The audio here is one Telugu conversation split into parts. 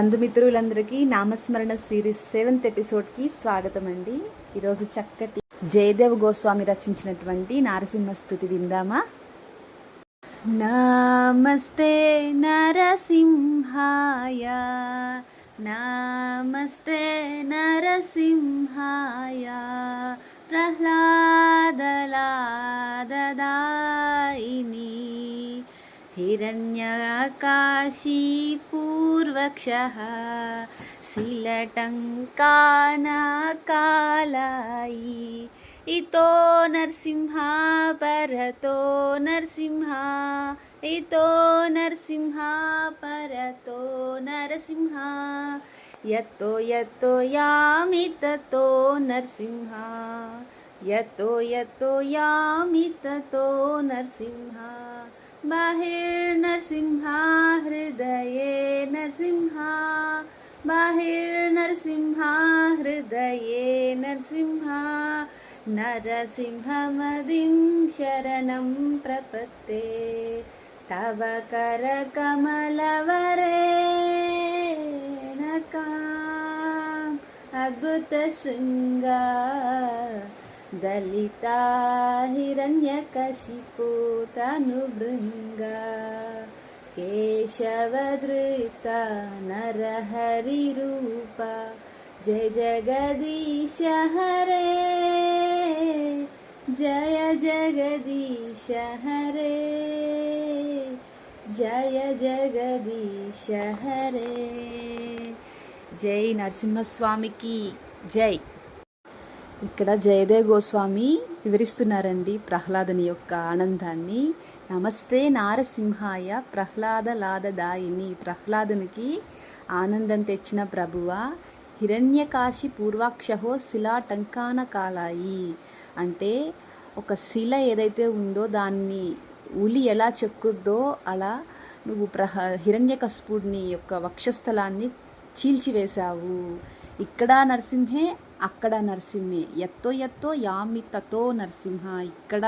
బంధుమిత్రులందరికీ నామస్మరణ సిరీస్ 7th ఎపిసోడ్కి స్వాగతం అండి. ఈరోజు చక్కటి జయదేవ్ గోస్వామి రచించినటువంటి నారసింహస్తుతి విందామా. నమస్తే నరసింహాయ, నమస్తే నరసింహాయ, ప్రహ్లాదలాదదాయిని हिरण्यकाशीपूर्वक्षः शिलटङ्कानकालाई इतो नरसिंहा परतो नरसिंहा इतो नरसिंहा परतो नरसिंहा यतो यतो यामि ततो नरसिंहा यतो यतो यामि ततो नरसिंहा बाहिर्नरसिंहा हृदये नरसिंहा बाहिर्नरसिंहा हृदये नरसिंहा नरसिंहमदिं शरणं प्रपत्ते तव करकमलवरेणकाम् अद्भुतशृङ्गा दलिता हिरण्यकशिपो तनुभृङ्गा केशवधृता नरहरिरूपा जय जगदीश हरे जय जगदीश हरे जय जगदीश हरे. जय నరసింహస్వామికి జై. ఇక్కడ జయదేవ్ గోస్వామి వివరిస్తున్నారండి ప్రహ్లాదుని యొక్క ఆనందాన్ని. నమస్తే నారసింహాయ ప్రహ్లాదలాదదాయిని, ప్రహ్లాదునికి ఆనందం తెచ్చిన ప్రభువా. హిరణ్యకాశి పూర్వాక్షహో శిలాటంకాన కాలాయి, అంటే ఒక శిల ఏదైతే ఉందో దాన్ని ఉలి ఎలా చెక్కుద్దో అలా నువ్వు హిరణ్యకశిపుడిని యొక్క వక్షస్థలాన్ని చీల్చివేశావు. ఇక్కడ నరసింహే అక్కడ నరసింహే, ఎత్తో ఎత్తో యామి తతో నరసింహ, ఇక్కడ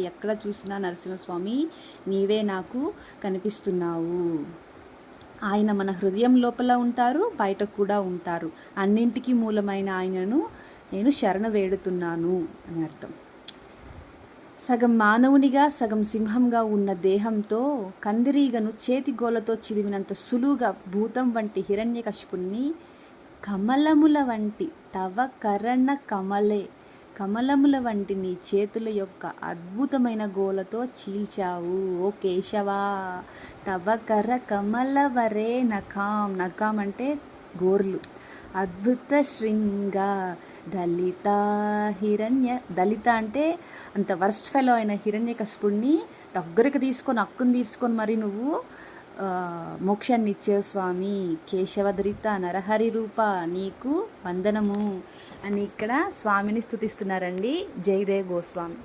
ఎక్కడ చూసినా నరసింహస్వామి నీవే నాకు కనిపిస్తున్నావు. ఆయన మన హృదయం లోపల ఉంటారు, బయట కూడా ఉంటారు. అన్నింటికీ మూలమైన ఆయనను నేను శరణ వేడుతున్నాను అని అర్థం. సగం మానవునిగా సగం సింహంగా ఉన్న దేహంతో కందిరీగను చేతిగోలతో చిదిమినంత సులువుగా భూతం వంటి హిరణ్యకశిపుణ్ణి కమలముల వంటి తవ కరణ కమలే, కమలముల వంటి నీ చేతుల యొక్క అద్భుతమైన గోలతో చీల్చావు. ఓ కేశవా, తవ కర కమలవరే నఖాం, నఖాం అంటే గోర్లు, అద్భుత శృంగ దళిత దళిత అంటే అంత వర్స్ట్ ఫెలో అయిన హిరణ్యకశిపుడిని దగ్గరికి తీసుకొని హక్కుని తీసుకొని మరి నువ్వు మోక్షాన్ని ఇచ్చేవు స్వామి. కేశవధృత నరహరి రూప నీకు వందనము అని ఇక్కడ స్వామిని స్తుతిస్తున్నారండి జయదేవ్ గోస్వామి.